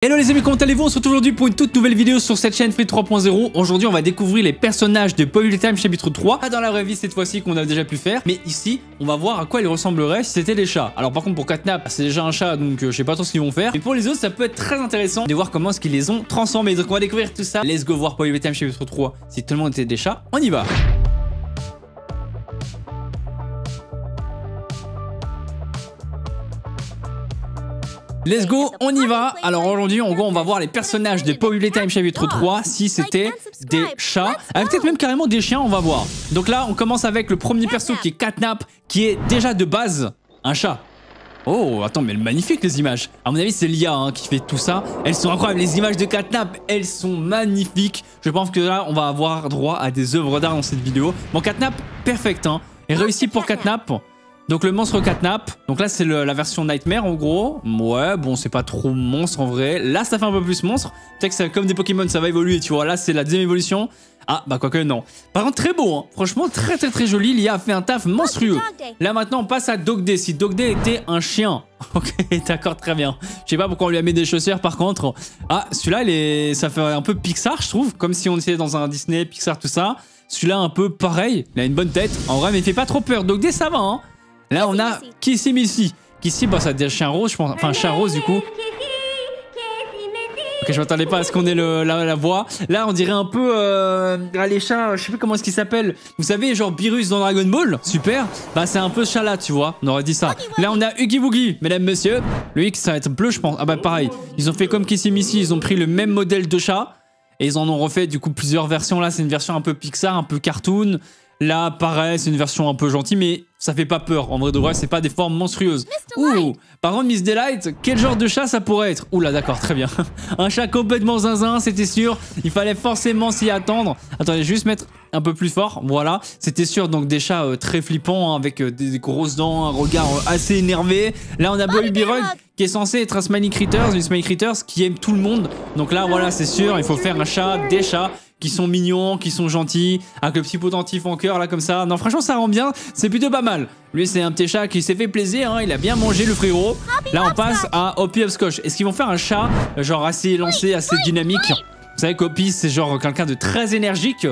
Hello les amis, comment allez-vous? On se retrouve aujourd'hui pour une toute nouvelle vidéo sur cette chaîne Free 3.0. Aujourd'hui on va découvrir les personnages de Power Time chapitre 3. Pas dans la vraie vie cette fois-ci qu'on a déjà pu faire, mais ici on va voir à quoi ils ressembleraient si c'était des chats. Alors par contre pour Catnap c'est déjà un chat, donc je sais pas trop ce qu'ils vont faire. Mais pour les autres ça peut être très intéressant de voir comment est-ce qu'ils les ont transformés. Donc on va découvrir tout ça. Let's go voir Power Time chapitre 3. Si tout le monde était des chats, on y va. Let's go, on y va. Alors aujourd'hui, en gros, on va voir les personnages de Power Time chapitre 3 si c'était des chats. Peut-être même carrément des chiens, on va voir. Donc là, on commence avec le premier perso qui est Catnap, qui est déjà de base un chat. Oh, attends, mais magnifique les images. À mon avis, c'est l'IA qui fait tout ça. Elles sont incroyables, les images de Catnap, elles sont magnifiques. Je pense que là, on va avoir droit à des œuvres d'art dans cette vidéo. Bon, Catnap, perfect, Et réussi pour Catnap. Donc le monstre Catnap, donc là c'est la version Nightmare en gros. Ouais, bon c'est pas trop monstre en vrai. Là ça fait un peu plus monstre. Peut-être que c'est comme des Pokémon, ça va évoluer, tu vois. Là c'est la deuxième évolution. Ah bah quoique non. Par contre très beau, franchement très joli. L'IA a fait un taf monstrueux. Là maintenant on passe à Dogday. Si Dogday était un chien. Ok, d'accord, très bien. Je sais pas pourquoi on lui a mis des chaussures par contre. Ah celui-là ça fait un peu Pixar je trouve. Comme si on était dans un Disney, Pixar tout ça. Celui-là un peu pareil. Il a une bonne tête. En vrai mais il fait pas trop peur. Dogday ça va Là, on a Kissy Missy. Kissy, bah, ça devient chien rose, je pense. Enfin, chat rose, du coup. Ok, je m'attendais pas à ce qu'on ait la voix. Là, on dirait un peu les chats, je sais plus comment est-ce qu'ils s'appellent. Vous savez, genre Beerus dans Dragon Ball. Super. Bah, c'est un peu ce chat-là, tu vois. On aurait dit ça. Là, on a Huggy Wuggy, mesdames, messieurs. Le X, ça va être bleu, je pense. Ah, bah, pareil. Ils ont fait comme Kissy Missy. Ils ont pris le même modèle de chat. Et ils en ont refait, du coup, plusieurs versions. Là, c'est une version un peu Pixar, un peu cartoon. Là, pareil, c'est une version un peu gentille, mais ça fait pas peur. En vrai de vrai, c'est pas des formes monstrueuses. Ouh, par contre, Miss Delight, quel genre de chat ça pourrait être? Ouh là, d'accord, très bien. Un chat complètement zinzin, c'était sûr. Il fallait forcément s'y attendre. Attendez, je vais juste mettre un peu plus fort. Voilà, c'était sûr. Donc des chats très flippants, avec des grosses dents, un regard assez énervé. Là, on a Baby Rug qui est censé être un Smiley Critters, une Smiley Critters qui aime tout le monde. Donc là, voilà, c'est sûr, il faut faire un chat, des chats qui sont mignons, qui sont gentils, avec le petit potentif en cœur là comme ça. Non franchement ça rend bien, c'est plutôt pas mal. Lui c'est un petit chat qui s'est fait plaisir, il a bien mangé le frérot. Là on passe à Hoppy Hopscotch. Est-ce qu'ils vont faire un chat genre assez lancé, assez dynamique? Vous savez qu'Hoppy c'est genre quelqu'un de très énergique.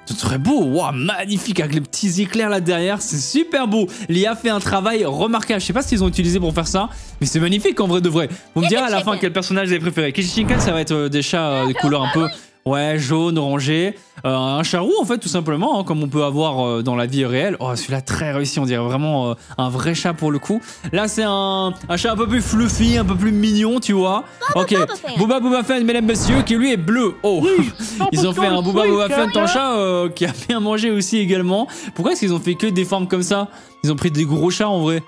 C'est très beau, wow, magnifique avec les petits éclairs là derrière, c'est super beau. L'IA fait un travail remarquable. Je sais pas ce qu'ils ont utilisé pour faire ça, mais c'est magnifique en vrai de vrai. Vous me direz à la fin quel personnage vous avez préféré. Kishishinkan ça va être des chats de couleur un peu... Ouais, jaune, orangé, un chat roux en fait tout simplement, comme on peut avoir dans la vie réelle. Oh celui-là très réussi, on dirait vraiment un vrai chat pour le coup. Là c'est un chat un peu plus fluffy, un peu plus mignon tu vois. Ok, Booba Boba Fett mesdames messieurs qui lui est bleu. Oh, ils ont fait un Booba Boba Fett en chat qui a bien mangé aussi également. Pourquoi est-ce qu'ils ont fait que des formes comme ça? Ils ont pris des gros chats en vrai.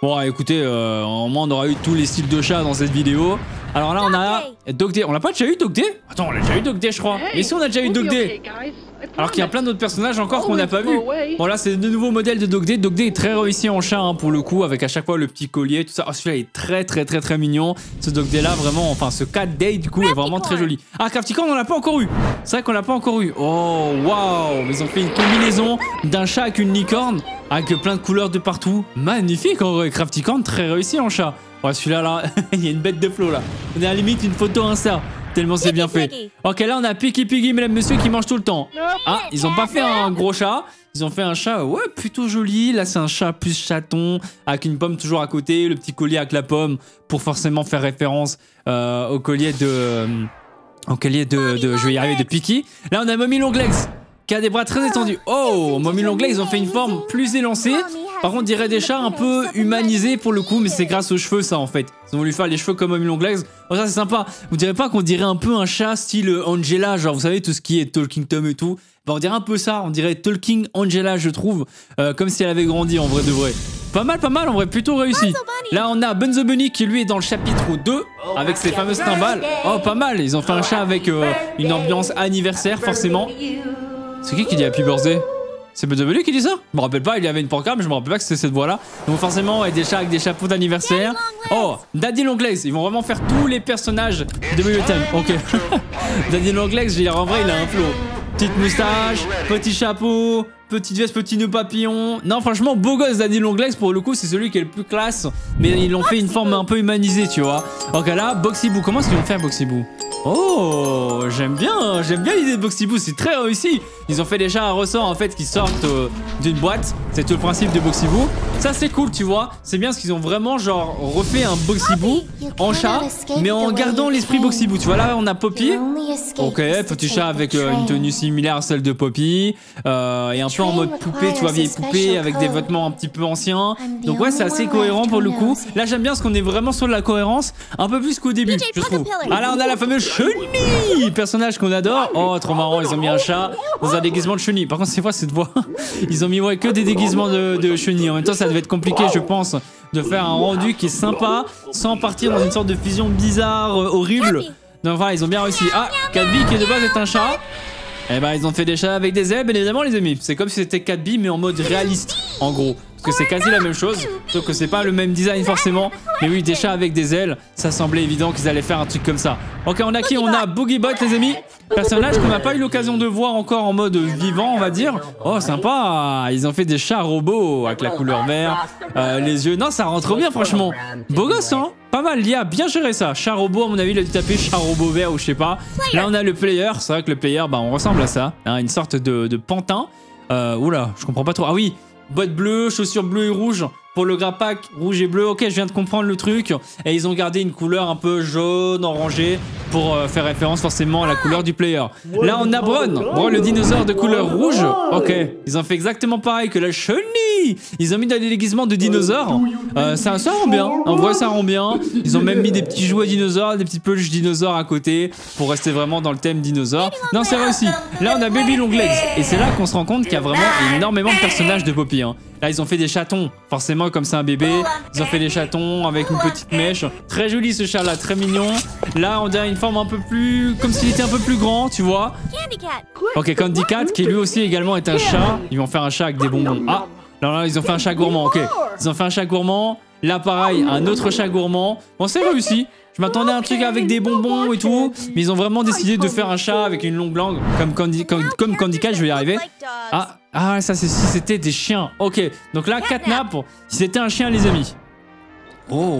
Bon écoutez, au moins on aura eu tous les styles de chats dans cette vidéo. Alors là on a Dogday, on l'a pas déjà eu Dogday? Attends on l'a déjà eu Dogday je crois. Mais si on a déjà eu Dogday. Alors qu'il y a plein d'autres personnages encore qu'on n'a pas vu. Bon là c'est de nouveaux modèles de Dogday. Dogday est très réussi en chat pour le coup, avec à chaque fois le petit collier tout ça. Oh celui-là est très mignon. Ce Dogday là vraiment, enfin ce Catday du coup est vraiment très joli. Ah Crafticorn on l'a pas encore eu. C'est vrai qu'on l'a pas encore eu. Oh waouh, ils ont fait une combinaison d'un chat avec une licorne, avec plein de couleurs de partout. Magnifique en vrai, Crafticorn très réussi en chat. Ouais celui-là là, il y a une bête de flow là. On est à la limite une photo Insta, tellement c'est bien fait. Ok là on a Piggy Piggy mesdames messieurs qui mange tout le temps. Ah ils ont pas fait un gros chat, ils ont fait un chat ouais plutôt joli. Là c'est un chat plus chaton, avec une pomme toujours à côté, le petit collier avec la pomme pour forcément faire référence au collier de... je vais y arriver, de Piggy. Là on a Mommy Longlegs qui a des bras très étendus. Oh, Mommy Longlegs, ils ont fait une forme plus élancée. Par contre, on dirait des chats un peu humanisés pour le coup, mais c'est grâce aux cheveux ça en fait. Ils ont voulu faire les cheveux comme Mommy Longlegs. Oh ça c'est sympa. Vous direz pas qu'on dirait un peu un chat style Angela, genre vous savez tout ce qui est Talking Tom et tout. Bah, on dirait un peu ça, on dirait Talking Angela je trouve, comme si elle avait grandi en vrai de vrai. Pas mal en vrai, plutôt réussi. Là on a Bun the Bunny qui lui est dans le chapitre 2 avec ses fameuses timbales. Oh pas mal, ils ont fait un chat avec une ambiance anniversaire forcément. C'est qui dit Happy Birthday? C'est Bun the Bunny qui dit ça? Je me rappelle pas, il y avait une pancarte mais je me rappelle pas que c'était cette voix là. Donc forcément des chats avec des chapeaux d'anniversaire. Oh, Daddy Longlegs, ils vont vraiment faire tous les personnages de Power Time. Ok. Daddy Longlegs, je veux dire en vrai il a un flow. Petite moustache, petit chapeau, petite veste, petit nœud papillon. Non, franchement, beau gosse, Daddy Longlegs, pour le coup, c'est celui qui est le plus classe. Mais ils l'ont fait une forme un peu humanisée, tu vois. Ok, là, Boxy Boo. Comment est-ce qu'ils ont fait un Boxy Boo? Oh, j'aime bien l'idée de Boxy Boo, c'est très réussi. Ils ont fait déjà un ressort en fait qui sortent d'une boîte. C'est tout le principe de Boxy Boo. Ça c'est cool, tu vois. C'est bien parce qu'ils ont vraiment genre refait un Boxy Boo en chat, mais en gardant l'esprit Boxy Boo. Tu vois là, on a Poppy. Ok, petit chat avec une tenue similaire à celle de Poppy et un peu en mode poupée, tu vois, vieille poupée avec des vêtements un petit peu anciens. Donc ouais, c'est assez cohérent pour le coup. Là, j'aime bien parce qu'on est vraiment sur de la cohérence, un peu plus qu'au début, je trouve. Ah là, on a la fameuse Chenille, personnage qu'on adore. Oh, trop marrant, ils ont mis un chat dans un déguisement de chenille. Par contre, c'est quoi cette voix? Ils ont mis ouais, que des déguisements de chenille. En même temps, ça devait être compliqué, je pense, de faire un rendu qui est sympa sans partir dans une sorte de fusion bizarre, horrible. Donc voilà, ils ont bien réussi. Ah, Catby qui de base est un chat. Eh ben, ils ont fait des chats avec des zèbres, bien évidemment, les amis. C'est comme si c'était Catby, mais en mode réaliste, en gros. Parce que c'est quasi la même chose, sauf que c'est pas le même design forcément. Mais oui, des chats avec des ailes, ça semblait évident qu'ils allaient faire un truc comme ça. Ok, on a qui? On a Boogiebot, les amis. Personnage qu'on n'a pas eu l'occasion de voir encore en mode vivant, on va dire. Oh, sympa. Ils ont fait des chats robots avec la couleur vert, les yeux. Non, ça rentre bien, franchement. Beau gosse, hein? Pas mal, Lia, bien géré ça. Chat robot, à mon avis, il a dû taper chat robot vert ou je sais pas. Là, on a le player. C'est vrai que le player, bah, on ressemble à ça. Hein, une sorte de pantin. Oula, je comprends pas trop. Ah oui, bottes bleues, chaussures bleues et rouges. Pour le grappack, rouge et bleu. Ok, je viens de comprendre le truc. Et ils ont gardé une couleur un peu jaune, orangée, pour faire référence forcément à la couleur du player. Là, on a Bron, le dinosaure de couleur rouge. Ok, ils ont fait exactement pareil que la chenille. Ils ont mis des déguisements de dinosaures. Ça rend bien. En vrai, ça rend bien. Ils ont même mis des petits jouets dinosaures, des petits peluches dinosaures à côté, pour rester vraiment dans le thème dinosaure. Non, c'est réussi. Là, on a Baby Longlegs. Et c'est là qu'on se rend compte qu'il y a vraiment énormément de personnages de Poppy. Hein. Là, ils ont fait des chatons. Forcément, comme c'est un bébé, ils ont fait des chatons avec une petite mèche. Très joli ce chat-là, très mignon. Là, on dirait une forme un peu plus... comme s'il était un peu plus grand, tu vois. Ok, Candy Cat, qui lui aussi également est un chat. Ils vont faire un chat avec des bonbons. Ah, là, ils ont fait un chat gourmand, ok. Ils ont fait un chat gourmand. Là, pareil, un autre chat gourmand. Bon, c'est réussi. Je m'attendais à un truc avec des bonbons et tout, mais ils ont vraiment décidé de faire un chat avec une longue langue, comme Candy Cat, je vais y arriver. Ah, ça c'est si c'était des chiens. Ok, donc là, Catnap, si c'était un chien, les amis. Oh,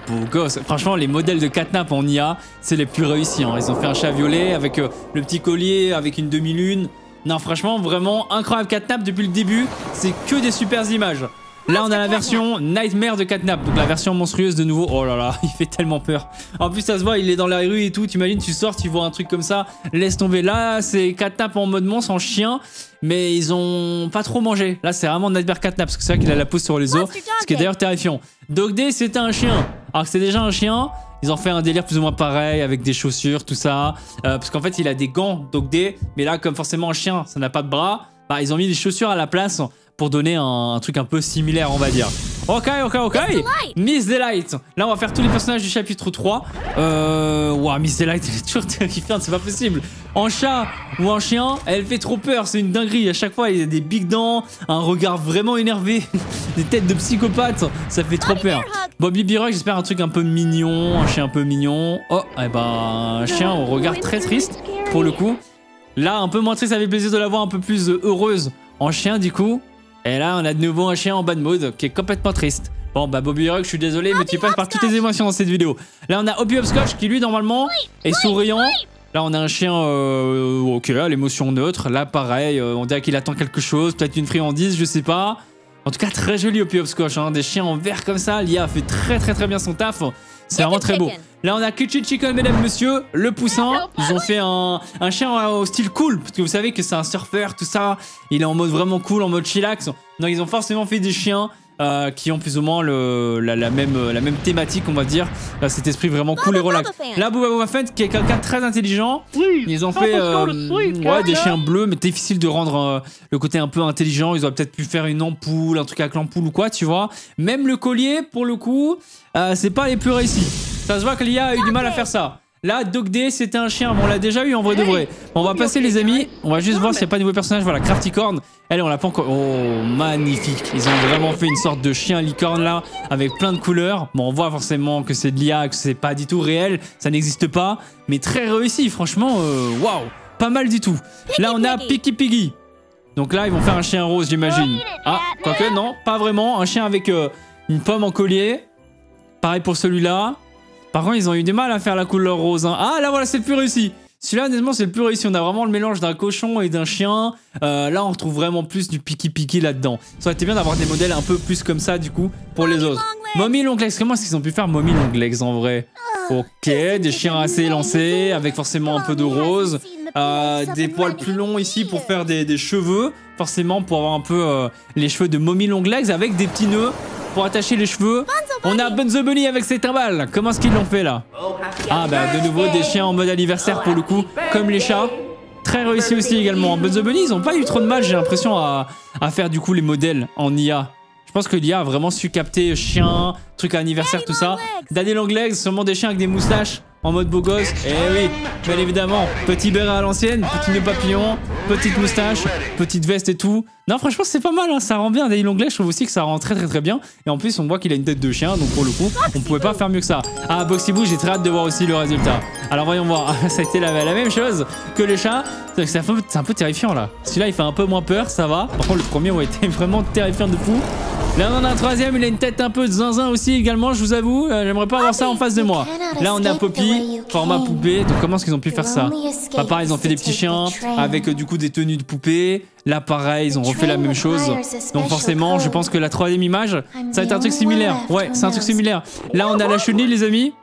beau gosse. Franchement, les modèles de Catnap en IA, c'est les plus réussis. Hein. Ils ont fait un chat violet avec le petit collier, avec une demi-lune. Non, franchement, vraiment incroyable Catnap depuis le début. C'est que des super images. Là, on a la version Nightmare de Catnap, donc la version monstrueuse de nouveau. Oh là là, il fait tellement peur. En plus, ça se voit, il est dans la rue et tout. T'imagines, tu sors, tu vois un truc comme ça, laisse tomber. Là, c'est Catnap en mode monstre, en chien, mais ils ont pas trop mangé. Là, c'est vraiment Nightmare Catnap, parce que c'est vrai qu'il a la pousse sur les os, ce qui est d'ailleurs terrifiant. Dog Day, c'était un chien. Alors que c'est déjà un chien, ils ont fait un délire plus ou moins pareil, avec des chaussures, tout ça. Parce qu'en fait, il a des gants, Dog Day, mais là, comme forcément un chien, ça n'a pas de bras, bah, ils ont mis des chaussures à la place pour donner un truc un peu similaire, on va dire. Ok. Miss Delight. Là, on va faire tous les personnages du chapitre 3. Wow, Miss Delight, elle est toujours terrifiante, c'est pas possible. En chat ou en chien, elle fait trop peur, c'est une dinguerie. À chaque fois, il y a des big dents, un regard vraiment énervé, des têtes de psychopathe, ça fait trop peur. Bobby Birock, j'espère un truc un peu mignon, un chien un peu mignon. Oh, eh ben, un chien au regard très triste, pour le coup. Là, un peu moins triste, ça fait plaisir de la voir un peu plus heureuse en chien, du coup. Et là, on a de nouveau un chien en bad mood qui est complètement triste. Bon, bah, Bobby Rock, je suis désolé, mais tu passes par toutes les émotions dans cette vidéo. Là, on a Hoppy Hopscotch qui, lui, normalement, est souriant. Là, on a un chien, ok, l'émotion neutre. Là, pareil, on dirait qu'il attend quelque chose, peut-être une friandise, je sais pas. En tout cas, très joli Hoppy Hopscotch, hein, des chiens en vert comme ça. L'IA fait très bien son taf. C'est vraiment très beau. Là, on a Kitchen Chicken, mesdames, messieurs, le poussin. Ils ont fait un chien au style cool, parce que vous savez que c'est un surfeur, tout ça. Il est en mode vraiment cool, en mode chillax. Donc, ils ont forcément fait des chiens qui ont plus ou moins la même thématique, on va dire. Cet esprit vraiment cool et relax. Là, Booba Fett, qui est quelqu'un de très intelligent. Ils ont fait ouais, des chiens bleus, mais difficile de rendre le côté un peu intelligent. Ils auraient peut-être pu faire une ampoule, un truc avec l'ampoule ou quoi, tu vois. Même le collier, pour le coup, c'est pas les plus réussis. Ça se voit que l'IA a eu du mal à faire ça. Là, Dog Day, c'était un chien. Bon, on l'a déjà eu en vrai de vrai. Bon, on va passer, les amis. On va juste voir s'il n'y a pas de nouveaux personnages. Voilà, Crafticorn. Elle, on l'a pas encore. Oh, magnifique. Ils ont vraiment fait une sorte de chien licorne là, avec plein de couleurs. Bon, on voit forcément que c'est de l'IA, que c'est pas du tout réel. Ça n'existe pas. Mais très réussi, franchement. Waouh. pas mal du tout. Là, on a Piki Piggy. Donc là, ils vont faire un chien rose, j'imagine. Ah, quoique, non, pas vraiment. Un chien avec une pomme en collier. Pareil pour celui-là. Par contre, ils ont eu du mal à faire la couleur rose. Hein. Ah, là, voilà, c'est le plus réussi. Celui-là, honnêtement, c'est le plus réussi. On a vraiment le mélange d'un cochon et d'un chien. Là, on retrouve vraiment plus du Piki là-dedans. Ça aurait été bien d'avoir des modèles un peu plus comme ça, du coup, pour les autres. Mommy Long Legs, comment est-ce qu'ils ont pu faire Mommy Long Legs en vrai? Ok, des chiens assez élancés, avec forcément un peu de rose. Des poils plus longs ici pour faire des cheveux. Forcément, pour avoir un peu les cheveux de Mommy Long Legs avec des petits nœuds pour attacher les cheveux. On a Bunzo Bunny avec ses timbales. Comment est-ce qu'ils l'ont fait là? Ah bah de nouveau des chiens en mode anniversaire pour le coup, comme les chats. Très réussi aussi également. Bunzo Bunny, ils ont pas eu trop de mal, j'ai l'impression, à faire du coup les modèles en IA. Je pense que l'IA a vraiment su capter chien, truc à anniversaire, tout ça. Daddy Long Legs, sûrement des chiens avec des moustaches en mode beau gosse. Eh oui, bien évidemment. Petit béret à l'ancienne, petit nœud papillon, petite moustache, petite veste et tout. Non, franchement, c'est pas mal, hein, ça rend bien. Daddy Long Legs, je trouve aussi que ça rend très bien. Et en plus, on voit qu'il a une tête de chien, donc pour le coup, on pouvait pas faire mieux que ça. Ah, Boxy Boo, j'ai très hâte de voir aussi le résultat. Alors voyons voir, ça a été la même chose que les chats. C'est un peu terrifiant là. Celui-là, il fait un peu moins peur, ça va. Par contre, le premier a été vraiment terrifiant de fou. Là, on en a un troisième, il a une tête un peu de zinzin aussi également, je vous avoue. J'aimerais pas avoir ça en face de moi. Là, on a Poppy, format poupée. Donc, comment est-ce qu'ils ont pu faire ça? Bah, pareil, ils ont fait des petits chiens avec du coup des tenues de poupée. Là, pareil, ils ont refait la même chose. Donc, forcément, je pense que la troisième image, ça va être un truc similaire. Ouais, c'est un truc similaire. Là, on a la chenille, les amis.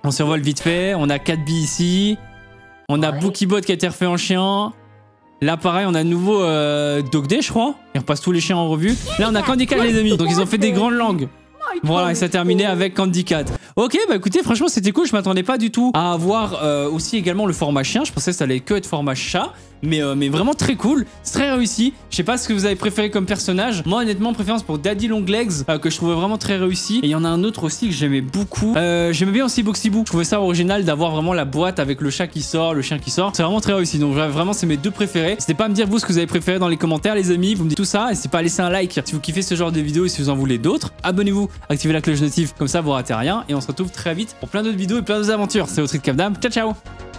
On survole vite fait. On a 4B ici. On a Bookybot qui a été refait en chien. Là, pareil, on a de nouveau Dog Day, je crois. Ils repassent tous les chiens en revue. Là, on a Candy Cat, les amis. Donc, ils ont fait des grandes langues. Voilà, et ça terminé avec Candy Cat. Ok, bah écoutez, franchement, c'était cool. Je m'attendais pas du tout à avoir aussi également le format chien. Je pensais que ça allait que être format chat. Mais vraiment très cool. C'est très réussi. Je sais pas ce que vous avez préféré comme personnage. Moi, honnêtement, préférence pour Daddy Long Legs, que je trouvais vraiment très réussi. Et il y en a un autre aussi que j'aimais beaucoup. J'aimais bien aussi Boxy Boo. Je trouvais ça original d'avoir vraiment la boîte avec le chat qui sort, le chien qui sort. C'est vraiment très réussi. Donc, vraiment, c'est mes deux préférés. N'hésitez pas à me dire vous ce que vous avez préféré dans les commentaires, les amis. Vous me dites tout ça. N'hésitez pas à laisser un like si vous kiffez ce genre de vidéos et si vous en voulez d'autres. Abonnez-vous, activez la cloche notif. Comme ça, vous ratez rien. Et on se retrouve très vite pour plein d'autres vidéos et plein d'autres aventures. C'est votre Capdam. Ciao, ciao!